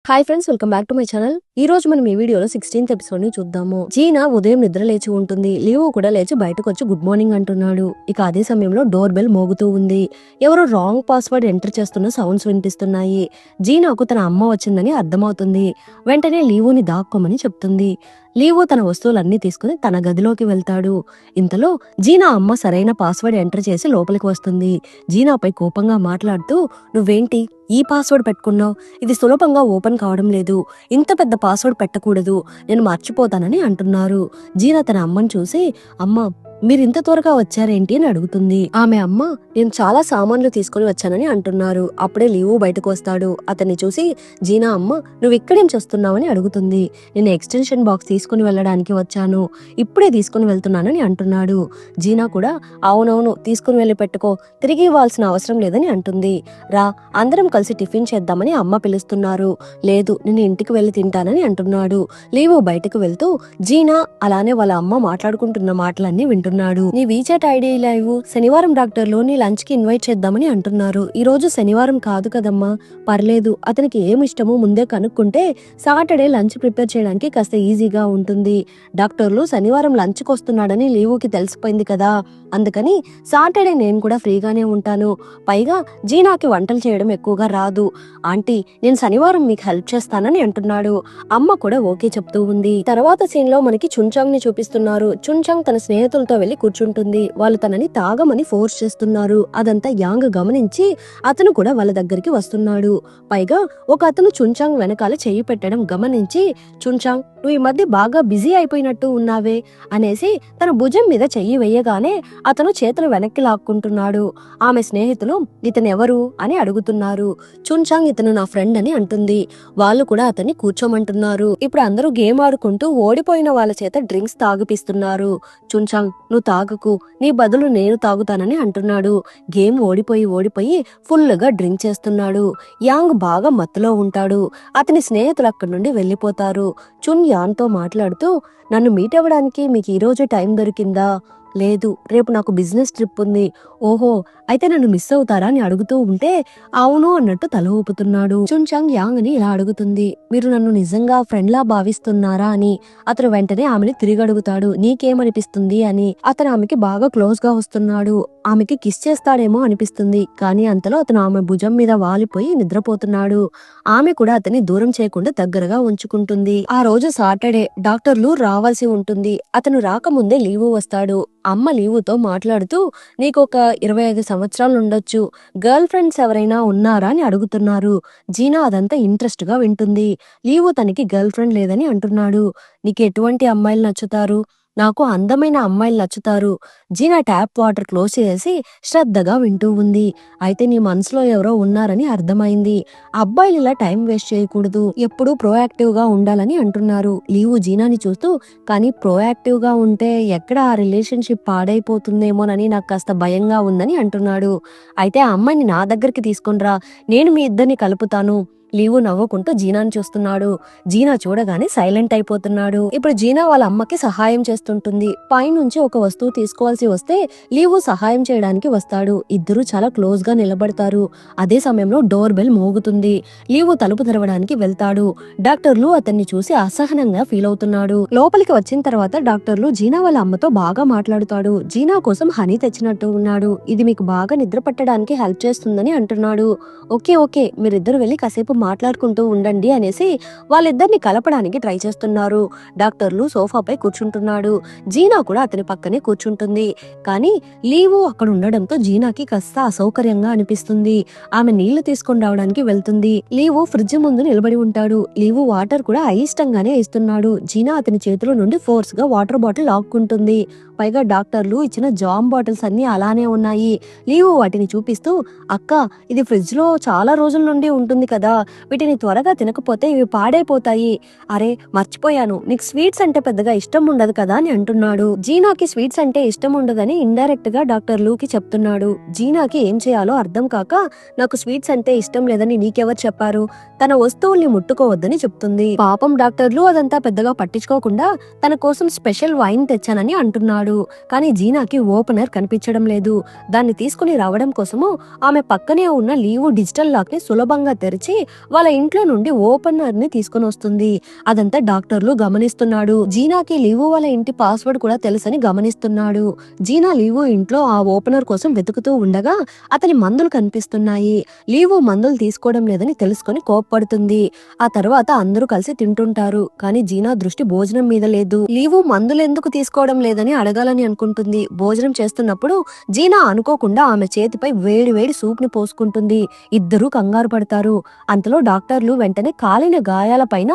Hi friends, welcome back to my channel. ఈ రోజు మనం ఈ వీడియోలో 16th ఎపిసోడ్ ని చూద్దాము. జీనా ఉదయం నిద్ర లేచి ఉంటుంది. లీవు కూడా లేచి బయటకు వచ్చి గుడ్ మార్నింగ్ అంటున్నాడు. ఇక అదే సమయంలో డోర్ బెల్ మోగుతూ ఉంది. ఎవరో రాంగ్ పాస్వర్డ్ ఎంటర్ చేస్తున్న సౌండ్స్ వినిపిస్తున్నాయి. జీనాకు తన అమ్మ వచ్చిందని అర్థమవుతుంది. వెంటనే లీవుని దాక్కోమని చెప్తుంది. లీవు తన వస్తువులన్నీ తీసుకుని తన గదిలోకి వెళ్తాడు. ఇంతలో జీనా అమ్మ సరైన పాస్వర్డ్ ఎంటర్ చేసి లోపలికి వస్తుంది. జీనాపై కోపంగా మాట్లాడుతూ, నువ్వేంటి ఈ పాస్వర్డ్ పెట్టుకున్నావు? ఇది సులభంగా ఓపెన్ కావడం లేదు. ఇంత పెద్ద పాస్వర్డ్ పెట్టకూడదు, నేను మర్చిపోతానని అంటున్నారు. జీనా తన అమ్మని చూసి, అమ్మ మీరు ఇంత త్వరగా వచ్చారేంటి అని అడుగుతుంది. ఆమె అమ్మ, నేను చాలా సామాన్లు తీసుకుని వచ్చానని అంటున్నారు. అప్పుడే లీవు బయటకు వస్తాడు. అతన్ని చూసి జీనా అమ్మ, నువ్వు ఇక్కడేం చేస్తున్నావని అడుగుతుంది. నేను ఎక్స్టెన్షన్ బాక్స్ తీసుకుని వెళ్ళడానికి వచ్చాను, ఇప్పుడే తీసుకుని వెళ్తున్నానని అంటున్నాడు. జీనా కూడా అవునవును తీసుకుని వెళ్ళి పెట్టుకో, తిరిగి ఇవ్వాల్సిన అవసరం లేదని అంటుంది. రా అందరం కలిసి టిఫిన్ చేద్దామని అమ్మ పిలుస్తున్నారు. లేదు నేను ఇంటికి వెళ్ళి తింటానని అంటున్నాడు. లీవు బయటకు వెళ్తూ జీనా అలానే వాళ్ళ అమ్మ మాట్లాడుకుంటున్న మాటలన్నీ వింటున్నాడు. నీ వీచాట్ ఐడి ఇవ్వు, శనివారం డాక్టర్లు నీ లంచ్ కి ఇన్వైట్ చేద్దామని అంటున్నారు. ఈ రోజు శనివారం కాదు కదమ్మా. పర్లేదు, అతనికి ఏమి ఇష్టమో ముందే కనుక్కుంటే సాటర్డే లంచ్ ప్రిపేర్ చేయడానికి కాస్త ఈజీగా ఉంటుంది. డాక్టర్లు శనివారం లంచ్కి వస్తున్నాడని లీవుకి తెలిసిపోయింది కదా, అందుకని సాటర్డే నేను కూడా ఫ్రీగానే ఉంటాను. పైగా జీనాకి వంటలు చేయడం ఎక్కువగా రాదు. ఆంటీ నేను శనివారం మీకు హెల్ప్ చేస్తానని అంటున్నాడు. అమ్మ కూడా ఓకే చెప్తూ ఉంది. తర్వాత సీన్ లో మనకి చుంచాంగ్ ని చూపిస్తున్నారు. చుంచాంగ్ తన స్నేహితులతో వెళ్లి కూర్చుంటుంది. వాళ్ళు తనని తాగమని ఫోర్స్ చేస్తున్నారు. అదంతా యాంగ్ గమనించి అతను కూడా వాళ్ళ దగ్గరికి వస్తున్నాడు. పైగా ఒక అతను చుంచాంగ్ వెనకాల చెయ్యి పెట్టడం గమనించి, చుంచాంగ్ నువ్వు ఈ మధ్య బాగా బిజీ అయిపోయినట్టు ఉన్నావే అనేసి తన భుజం మీద చెయ్యి వేయగానే అతను చేతులు వెనక్కి లాక్కుంటున్నాడు. ఆమె స్నేహితులు ఇతను ఎవరు అని అడుగుతున్నారు. చుంచాంగ్ ఇతను నా ఫ్రెండ్ అని అంటుంది. వాళ్ళు కూడా అతన్ని కూర్చోమంటున్నారు. ఇప్పుడు అందరూ గేమ్ ఆడుకుంటూ ఓడిపోయిన వాళ్ళ చేత డ్రింక్స్ తాగిపిస్తున్నారు. చుంచాంగ్ నువ్వు తాగకు, నీ బదులు నేను తాగుతానని అంటున్నాడు. గేమ్ ఓడిపోయి ఫుల్ గా డ్రింక్ చేస్తున్నాడు. యాంగ్ బాగా మత్తులో ఉంటాడు. అతని స్నేహితులు అక్కడి నుండి వెళ్లిపోతారు. చున్ యాన్ తో మాట్లాడుతూ, నన్ను మీట్ అవ్వడానికి మీకు ఈ రోజు టైం దొరికిందా? లేదు, రేపు నాకు బిజినెస్ ట్రిప్ ఉంది. ఓహో, అయితే నన్ను మిస్ అవుతారా అని అడుగుతూ ఉంటే అవును అన్నట్టు తల ఊపుతున్నాడు. చుంచాంగ్ యాంగ్ ని ఇలా అడుగుతుంది, మీరు నన్ను నిజంగా ఫ్రెండ్ లా భావిస్తున్నారా అని. అతను వెంటనే ఆమెని తిరిగి అడుగుతాడు, నీకేమనిపిస్తుంది అని. అతను ఆమెకి బాగా క్లోజ్ గా వస్తున్నాడు. ఆమెకి కిస్ చేస్తాడేమో అనిపిస్తుంది. కానీ అంతలో అతను ఆమె భుజం మీద వాలిపోయి నిద్రపోతున్నాడు. ఆమె కూడా అతన్ని దూరం చేయకుండా దగ్గరగా ఉంచుకుంటుంది. ఆ రోజు సాటర్డే, డాక్టర్లు రావాల్సి ఉంటుంది. అతను రాకముందే లీవు వస్తాడు. అమ్మ లీవుతో మాట్లాడుతూ, నీకు ఒక 25 సంవత్సరాలు ఉండొచ్చు, గర్ల్ ఫ్రెండ్స్ ఎవరైనా ఉన్నారా అని అడుగుతున్నారు. జీనా అదంతా ఇంట్రెస్ట్ గా వింటుంది. లీవు తనకి గర్ల్ ఫ్రెండ్ లేదని అంటున్నాడు. నీకు ఎటువంటి అమ్మాయిలు నచ్చుతారు? నాకు అందమైన అమ్మాయిలు నచ్చుతారు. జీనా ట్యాప్ వాటర్ క్లోజ్ చేసి శ్రద్ధగా వింటూ ఉంది. అయితే నీ మనసులో ఎవరో ఉన్నారని అర్థమైంది. అబ్బాయిలు ఇలా టైం వేస్ట్ చేయకూడదు, ఎప్పుడూ ప్రోయాక్టివ్ గా ఉండాలని అంటున్నారు. లీవు జీనాని చూస్తూ, కానీ ప్రోయాక్టివ్ గా ఉంటే ఎక్కడ ఆ రిలేషన్షిప్ పాడైపోతుందేమోనని నాకు కాస్త భయంగా ఉందని అంటున్నాడు. అయితే ఆ అమ్మాయిని నా దగ్గరికి తీసుకునిరా, నేను మీ ఇద్దరిని కలుపుతాను. లీవు నవ్వుకుంటూ జీనాని చూస్తున్నాడు. జీనా చూడగానే సైలెంట్ అయిపోతున్నాడు. ఇప్పుడు జీనా వాళ్ళ అమ్మకి సహాయం చేస్తుంటుంది. పైనుంచి ఒక వస్తువు తీసుకోవాల్సి వస్తే లీవు సహాయం చేయడానికి వస్తాడు. ఇద్దరు చాలా క్లోజ్ గా నిలబడతారు. అదే సమయంలో డోర్ బెల్ మోగుతుంది. లీవు తలుపు తెరవడానికి వెళ్తాడు. డాక్టర్లు అతన్ని చూసి అసహనంగా ఫీల్ అవుతున్నాడు. లోపలికి వచ్చిన తర్వాత డాక్టర్లు జీనా వాళ్ళ అమ్మతో బాగా మాట్లాడుతాడు. జీనా కోసం హనీ తెచ్చినట్టు ఉన్నాడు. ఇది మీకు బాగా నిద్ర పట్టడానికి హెల్ప్ చేస్తుందని అంటున్నాడు. ఓకే మీరిద్దరు వెళ్ళి కాసేపు మాట్లాడుకుంటూ ఉండండి అనేసి వాళ్ళిద్దరిని కలపడానికి ట్రై చేస్తున్నారు. డాక్టర్లు సోఫాపై కూర్చుంటున్నాడు. జీనా కూడా అతని పక్కనే కూర్చుంటుంది. కానీ లీవు అక్కడ ఉండడంతో జీనాకి కాస్త అసౌకర్యంగా అనిపిస్తుంది. ఆమె నీళ్లు తీసుకొని రావడానికి వెళ్తుంది. లీవు ఫ్రిడ్జ్ ముందు నిలబడి ఉంటాడు. లీవు వాటర్ కూడా అయిష్టంగానే ఇస్తున్నాడు. జీనా అతని చేతిలో నుండి ఫోర్స్ గా వాటర్ బాటిల్ లాక్కుంటుంది. పైగా డాక్టర్లు ఇచ్చిన జామ్ బాటిల్స్ అన్ని అలానే ఉన్నాయి. లీవు వాటిని చూపిస్తూ, అక్క ఇది ఫ్రిడ్జ్ లో చాలా రోజుల నుండి ఉంటుంది కదా, వీటిని త్వరగా తినకపోతే ఇవి పాడైపోతాయి. అరే మర్చిపోయాను, నీకు స్వీట్స్ అంటే పెద్దగా ఇష్టం ఉండదు కదా అని అంటున్నాడు. జీనాకి స్వీట్స్ అంటే ఇష్టం ఉండదని ఇండైరెక్ట్ గా డాక్టర్ లూకి చెప్తున్నాడు. జీనాకి ఏం చేయాలో అర్థం కాక, నాకు స్వీట్స్ అంటే ఇష్టం లేదని నీకెవరు చెప్పారు, తన వస్తువుల్ని ముట్టుకోవద్దని చెప్తుంది. పాపం డాక్టర్లు అదంతా పెద్దగా పట్టించుకోకుండా తన కోసం స్పెషల్ వైన్ తెచ్చానని అంటున్నాడు. వెళ్తున్నాడు. కానీ జీనాకి ఓపెనర్ కనిపించడం లేదు. దాన్ని తీసుకుని రావడం కోసము ఆమె పక్కనే ఉన్న లీవు డిజిటల్ లాక్ ని సులభంగా తెరిచి వాళ్ళ ఇంట్లో నుండి ఓపెనర్ ని తీసుకుని వస్తుంది. అదంతా డాక్టర్లు గమనిస్తున్నాడు. జీనాకి లీవు వాళ్ళ ఇంటి పాస్వర్డ్ కూడా తెలుసని గమనిస్తున్నాడు. జీనా లీవు ఇంట్లో ఆ ఓపెనర్ కోసం వెతుకుతూ ఉండగా అతని మందులు కనిపిస్తున్నాయి. లీవు మందులు తీసుకోవడం లేదని తెలుసుకొని కోప్పడుతుంది. ఆ తర్వాత అందరూ కలిసి తింటుంటారు. కానీ జీనా దృష్టి భోజనం మీద లేదు. లీవు మందులు ఎందుకు తీసుకోవడం లేదని అడగాలని అనుకుంటుంది. భోజనం చేస్తున్నప్పుడు జీనా అనుకోకుండా ఆమె చేతిపై వేడి వేడి సూప్ ని పోసుకుంటుంది. ఇద్దరూ కంగారు పడతారు. అంతలో డాక్టర్లు వెంటనే కాలిన గాయాల పైన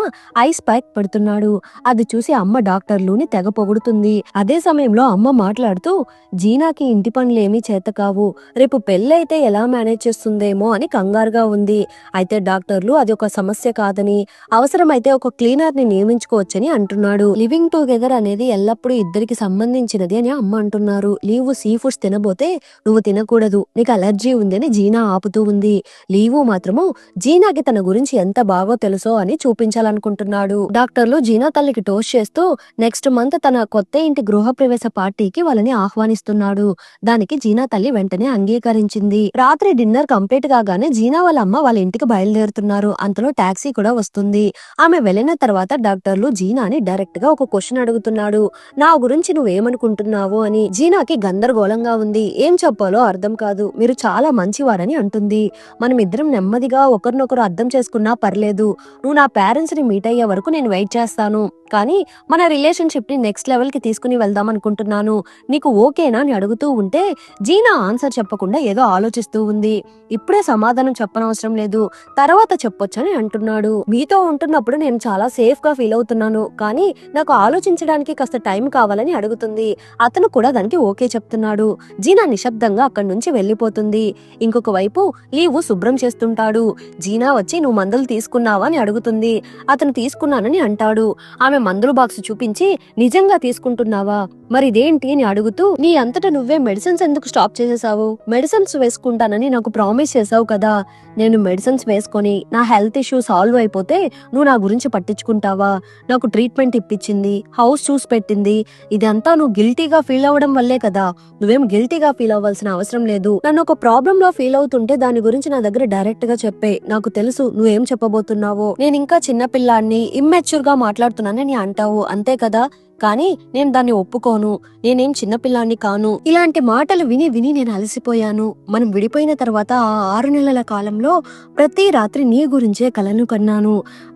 ఐస్ ప్యాక్ పెడుతున్నాడు. అది చూసి అమ్మ డాక్టర్లుని తెగ పొగుడుతుంది. అదే సమయంలో అమ్మ మాట్లాడుతూ జీనాకి ఇంటి పనులేమీ చేత కావు, రేపు పెళ్ళైతే ఎలా మేనేజ్ చేస్తుందేమో అని కంగారుగా ఉంది. అయితే డాక్టర్లు అది ఒక సమస్య కాదని, అవసరమైతే ఒక క్లీనర్ ని నియమించుకోవచ్చని అంటున్నాడు. లివింగ్ టుగెదర్ అనేది ఎల్లప్పుడూ ఇద్దరికి సంబంధించినది అని అమ్మ అంటున్నారు. లీవు సీ ఫుడ్స్ తినబోతే నువ్వు తినకూడదు, నీకు అలర్జీ ఉందని జీనా ఆపుతూ ఉంది. లీవు మాత్రము జీనాకి తన గురించి ఎంత బాగో తెలుసో అని చూపించాలనుకుంటున్నాడు. డాక్టర్లు జీనా తల్లికి టోస్ట్ చేస్తూ నెక్స్ట్ మంత్ తన కొత్త ఇంటి గృహప్రవేశ పార్టీకి వాళ్ళని ఆహ్వానిస్తున్నాడు. దానికి జీనా తల్లి వెంటనే అంగీకరించింది. రాత్రి డిన్నర్ కంప్లీట్ కాగానే జీనా వాళ్ళ అమ్మ వాళ్ళ ఇంటికి బయలుదేరుతున్నారు. అంతలో టాక్సీ కూడా వస్తుంది. ఆమె వెళ్ళిన తర్వాత డాక్టర్లు జీనాని డైరెక్ట్ గా ఒక క్వశ్చన్ అడుగుతున్నాడు. నా గురించి నువ్వేమనుకుంటున్నావు అని. జీనాకి గందరగోళంగా ఉంది. ఏం చెప్పాలో అర్థం కాదు. మీరు చాలా మంచివారని అంటుంది. మనం ఇద్దరం నెమ్మదిగా ఒకరినొకరు అర్థం చేసుకున్నా పర్లేదు. నువ్వు నా పేరెంట్స్ ని మీట్ అయ్యే వరకు నేను వెయిట్ చేస్తాను. కానీ మన రిలేషన్షిప్ ని నెక్స్ట్ లెవెల్ కి తీసుకుని వెళ్దాం అనుకుంటున్నాను. నీకు ఓకేనా అని అడుగుతూ ఉంటే జీనా ఆన్సర్ చెప్పకుండా ఏదో ఆలోచిస్తూ ఉంది. ఇప్పుడే సమాధానం చెప్పనవసరం లేదు, తర్వాత చెప్పొచ్చని అంటున్నాడు. మీతో ఉంటున్నప్పుడు నేను చాలా సేఫ్ గా ఫీల్ అవుతున్నాను, కానీ నాకు ఆలోచించడానికి కాస్త టైం కావాలని అడుగుతుంది. అతను కూడా దానికి ఓకే చెప్తున్నాడు. జీనా నిశ్శబ్దంగా అక్కడి నుంచి వెళ్లిపోతుంది. ఇంకొక వైపు లీవు శుభ్రం చేస్తుంటాడు. జీనా వచ్చి నువ్వు మందులు తీసుకున్నావా అని అడుగుతుంది. అతను తీసుకున్నానని అంటాడు. ఆమె మందుల బాక్స్ చూపించి నిజంగా తీసుకుంటున్నావా, మరి ఇదేంటి అని అడుగుతూ నీ అంతటా నువ్వే మెడిసిన్స్ ఎందుకు స్టాప్ చేసేసావు? మెడిసిన్స్ వేసుకుంటానని నాకు ప్రామిస్ చేసావు కదా. నేను మెడిసిన్స్ వేసుకొని నా హెల్త్ ఇష్యూ సాల్వ్ అయిపోతే నువ్వు నా గురించి పట్టించుకుంటావా? నాకు ట్రీట్మెంట్ ఇప్పించింది, హౌస్ చూసి పెట్టింది, ఇదంతా నువ్వు గిల్టీగా ఫీల్ అవ్వడం వల్లే కదా. నువ్వేం గిల్టీగా ఫీల్ అవ్వాల్సిన అవసరం లేదు. నన్ను ఒక ప్రాబ్లం లో ఫీల్ అవుతుంటే దాని గురించి నా దగ్గర డైరెక్ట్ గా చెప్పే. నాకు తెలుసు నువ్వేం చెప్పబోతున్నావో. నేను ఇంకా చిన్నపిల్లాన్ని ఇమ్మెచ్యూర్ గా మాట్లాడుతున్నానని అంటావు అంతే కదా, కానీ నేను దాన్ని ఒప్పుకోను. నేనేం చిన్నపిల్లాన్ని కాను. ఇలాంటి మాటలు విని విని నేను అలసిపోయాను. మనం విడిపోయిన తర్వాత ఆ 6 నెలల కాలంలో ప్రతి రాత్రి నీ గురించే కలను కన్నాను.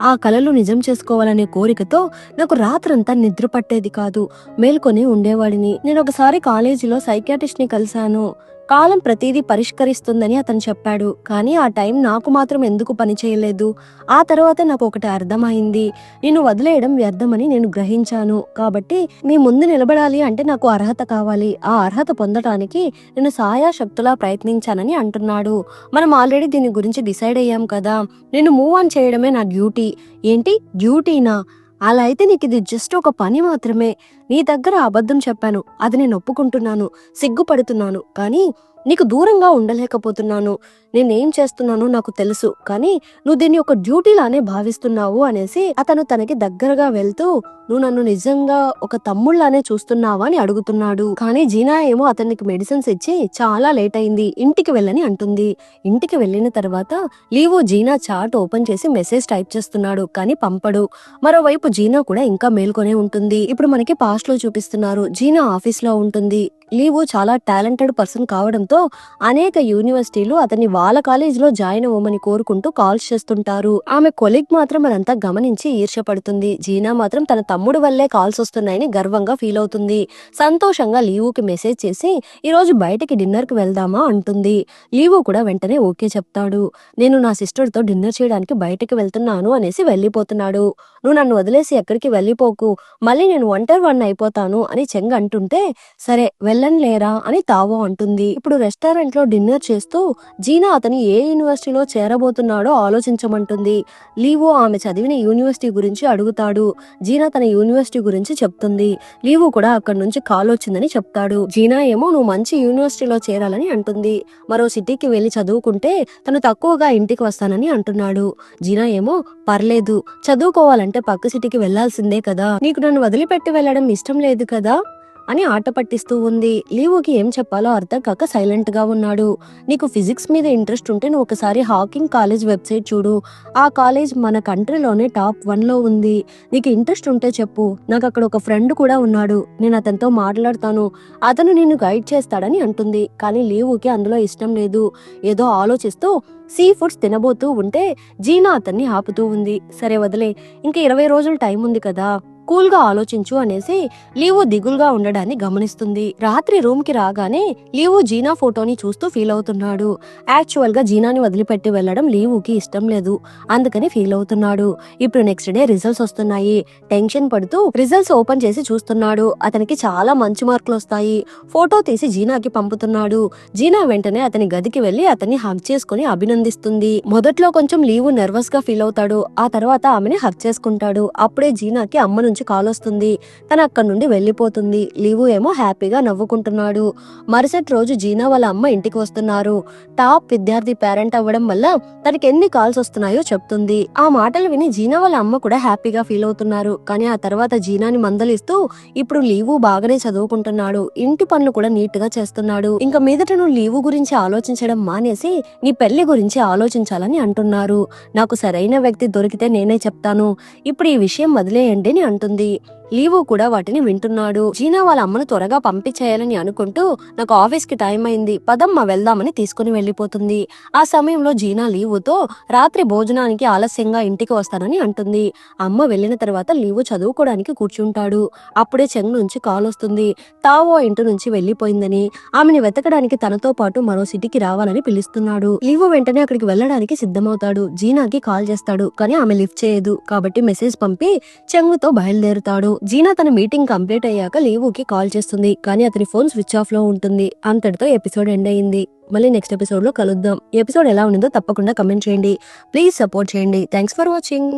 ఆ కలలు నిజం చేసుకోవాలనే కోరికతో నాకు రాత్రంతా నిద్ర పట్టేది కాదు. మేల్కొని ఉండేవాడిని. నేను ఒకసారి కాలేజీలో సైకియాట్రిస్ట్ ని కలిశాను. కాలం ప్రతిదీ పరిష్కరిస్తుందని అతను చెప్పాడు. కానీ ఆ టైం నాకు మాత్రం ఎందుకు పని చేయలేదు. ఆ తర్వాత నాకు ఒకటి అర్థమైంది. నిన్ను వదిలేయడం వ్యర్థమని నేను గ్రహించాను. కాబట్టి మీ ముందు నిలబడాలి అంటే నాకు అర్హత కావాలి. ఆ అర్హత పొందటానికి నేను సాయాశక్తులా ప్రయత్నించానని అంటున్నాడు. మనం ఆల్రెడీ దీని గురించి డిసైడ్ అయ్యాం కదా. నేను మూవ్ ఆన్ చేయడమే నా డ్యూటీ. ఏంటి డ్యూటీనా? అలా అయితే నీకు ఇది జస్ట్ ఒక పని మాత్రమే. నీ దగ్గర అబద్ధం చెప్పాను, అది నేను ఒప్పుకుంటున్నాను, సిగ్గుపడుతున్నాను. కానీ నీకు దూరంగా ఉండలేకపోతున్నాను. నేనేం చేస్తున్నానో నాకు తెలుసు, కానీ నువ్వు దీన్ని ఒక డ్యూటీలానే భావిస్తున్నావు అనేసి అతను తనకి దగ్గరగా వెళ్తూ నువ్వు నన్ను నిజంగా ఒక తమ్ముళ్లానే చూస్తున్నావా అని అడుగుతున్నాడు. కానీ జీనా ఏమో అతనికి మెడిసిన్స్ ఇచ్చి చాలా లేట్ అయింది, ఇంటికి వెళ్ళని అంటుంది. ఇంటికి వెళ్ళిన తర్వాత లీవు జీనా చాట్ ఓపెన్ చేసి మెసేజ్ టైప్ చేస్తున్నాడు, కానీ పంపడు. మరోవైపు జీనా కూడా ఇంకా మేల్కొనే ఉంటుంది. ఇప్పుడు మనకి పాస్ట్ లో చూపిస్తున్నారు. జీనా ఆఫీస్ లో ఉంటుంది. లీవు చాలా టాలెంటెడ్ పర్సన్ కావడంతో అనేక యూనివర్సిటీలు అతన్ని వాళ్ళ కాలేజీలో జాయిన్ అవ్వమని కోరుకుంటూ కాల్స్ చేస్తుంటారు. ఆమె కొలీగ్ మాత్రం అదంతా గమనించి ఈర్ష్యపడుతుంది. జీనా మాత్రం తన తమ్ముడు వల్లే కాల్స్ వస్తున్నాయని గర్వంగా ఫీల్ అవుతుంది. సంతోషంగా లీవుకి మెసేజ్ చేసి ఈ రోజు బయటికి డిన్నర్ కి వెళ్దామా అంటుంది. లీవు కూడా వెంటనే ఓకే చెప్తాడు. నేను నా సిస్టర్ తో డిన్నర్ చేయడానికి బయటికి వెళ్తున్నాను అనేసి వెళ్లిపోతున్నాడు. నువ్వు నన్ను వదిలేసి ఎక్కడికి వెళ్ళిపోకు, మళ్ళీ నేను ఒంటరి అయిపోతాను అని చెంగ అంటుంటే సరే వెళ్ళనులేరా అని తావో అంటుంది. ఇప్పుడు రెస్టారెంట్ లో డిన్నర్ చేస్తూ జీనా అతని ఏ యూనివర్సిటీలో చేరబోతున్నాడో ఆలోచించమంటుంది. లీవో ఆమె చదివిన యూనివర్సిటీ గురించి అడుగుతాడు. జీనా తన యూనివర్సిటీ గురించి చెప్తుంది. లీవు కూడా అక్కడి నుంచి కాల్ వచ్చిందని చెప్తాడు. జీనా ఏమో నువ్వు మంచి యూనివర్సిటీలో చేరాలని అంటుంది. మరో సిటీకి వెళ్లి చదువుకుంటే తను తక్కువగా ఇంటికి వస్తానని అంటున్నాడు. జీనా ఏమో పర్లేదు, చదువుకోవాలంటే పక్క సిటీకి వెళ్లాల్సిందే కదా, నీకు నన్ను వదిలిపెట్టి వెళ్లడం ఇష్టం లేదు కదా అని ఆట పట్టిస్తూ ఉంది. లీవుకి ఏం చెప్పాలో అర్థం కాక సైలెంట్ గా ఉన్నాడు. నీకు ఫిజిక్స్ మీద ఇంట్రెస్ట్ ఉంటే నువ్వు ఒకసారి హాకింగ్ కాలేజ్ వెబ్సైట్ చూడు. ఆ కాలేజ్ మన కంట్రీలోనే టాప్ 1 లో ఉంది. నీకు ఇంట్రెస్ట్ ఉంటే చెప్పు. నాకు అక్కడ ఒక ఫ్రెండ్ కూడా ఉన్నాడు. నేను అతనితో మాట్లాడతాను. అతను నిన్ను గైడ్ చేస్తాడని అంటుంది. కానీ లీవుకి అందులో ఇష్టం లేదు. ఏదో ఆలోచిస్తూ సీ ఫుడ్స్ తినబోతూ ఉంటే జీనా అతన్ని ఆపుతూ ఉంది. సరే వదిలే, ఇంకా 20 రోజులు టైం ఉంది కదా, కూల్ గా ఆలోచించు అనేసి లీవు దిగులుగా ఉండడాన్ని గమనిస్తుంది. రాత్రి రూమ్ కి రాగానే లీవు జీనా ఫోటోని చూస్తూ ఫీల్ అవుతున్నాడు. యాక్చువల్ గా జీనాని వదిలిపెట్టి వెళ్లడం లీవుకి ఇష్టం లేదు. అందుకని ఫీల్ అవుతున్నాడు. ఇప్పుడు నెక్స్ట్ డే రిజల్ట్స్ వస్తున్నాయి. టెన్షన్ పడుతూ రిజల్ట్స్ ఓపెన్ చేసి చూస్తున్నాడు. అతనికి చాలా మంచి మార్కులు వస్తాయి. ఫోటో తీసి జీనాకి పంపుతున్నాడు. జీనా వెంటనే అతని గదికి వెళ్లి అతన్ని హగ్ చేసుకుని అభినందిస్తుంది. మొదట్లో కొంచెం లీవు నర్వస్ గా ఫీల్ అవుతాడు. ఆ తర్వాత ఆమెని హగ్ చేసుకుంటాడు. అప్పుడే జీనాకి అమ్మ నుంచి కాల్ వస్తుంది. తను అక్కడి నుండి వెళ్లిపోతుంది. లీవు ఏమో హ్యాపీగా నవ్వుకుంటున్నాడు. మరుసటి రోజు జీనా వాళ్ళ అమ్మ ఇంటికి వస్తున్నారు. టాప్ విద్యార్థి పేరెంట్ అవ్వడం వల్ల తనకి ఎన్ని కాల్స్ వస్తున్నాయో చెప్తుంది. ఆ మాటలు విని జీనా వాళ్ళ అమ్మ కూడా హ్యాపీగా ఫీల్ అవుతున్నారు. కానీ ఆ తర్వాత జీనాని మందలిస్తూ ఇప్పుడు లీవు బాగానే చదువుకుంటున్నాడు. ఇంటి పనులు కూడా నీట్ గా చేస్తున్నాడు. ఇంకా మీదట నువ్వు లీవు గురించి ఆలోచించడం మానేసి నీ పెళ్లి గురించి ఆలోచించాలని అంటున్నారు. నాకు సరైన వ్యక్తి దొరికితే నేనే చెప్తాను. ఇప్పుడు ఈ విషయం వదిలేయండి అని అంటుంది. లీవు కూడా వాటిని వింటున్నాడు. జీనా వాళ్ళ అమ్మను త్వరగా పంపించేయాలని అనుకుంటూ నాకు ఆఫీస్ కి టైం అయింది, పదమ్మా వెళ్దామని తీసుకుని వెళ్లిపోతుంది. ఆ సమయంలో జీనా లీవుతో రాత్రి భోజనానికి ఆలస్యంగా ఇంటికి వస్తానని అంటుంది. అమ్మ వెళ్లిన తర్వాత లీవు చదువుకోవడానికి కూర్చుంటాడు. అప్పుడే చెంగ్ నుంచి కాల్ వస్తుంది. తావో ఇంటి నుంచి వెళ్లిపోయిందని, ఆమెను వెతకడానికి తనతో పాటు మరో సిటీకి రావాలని పిలుస్తున్నాడు. లీవు వెంటనే అక్కడికి వెళ్లడానికి సిద్ధమవుతాడు. జీనాకి కాల్ చేస్తాడు. కానీ ఆమె లిఫ్ట్ చేయదు. కాబట్టి మెసేజ్ పంపి చెంగుతో బయలుదేరుతాడు. జీనా తన మీటింగ్ కంప్లీట్ అయ్యాక లీవుకి కాల్ చేస్తుంది. కానీ అతని ఫోన్ స్విచ్ ఆఫ్ లో ఉంటుంది. అంతటితో ఎపిసోడ్ ఎండ్ అయింది. మళ్ళీ నెక్స్ట్ ఎపిసోడ్ లో కలుద్దాం. ఎపిసోడ్ ఎలా ఉందో తప్పకుండా కమెంట్ చేయండి. ప్లీజ్ సపోర్ట్ చేయండి. Thanks for watching.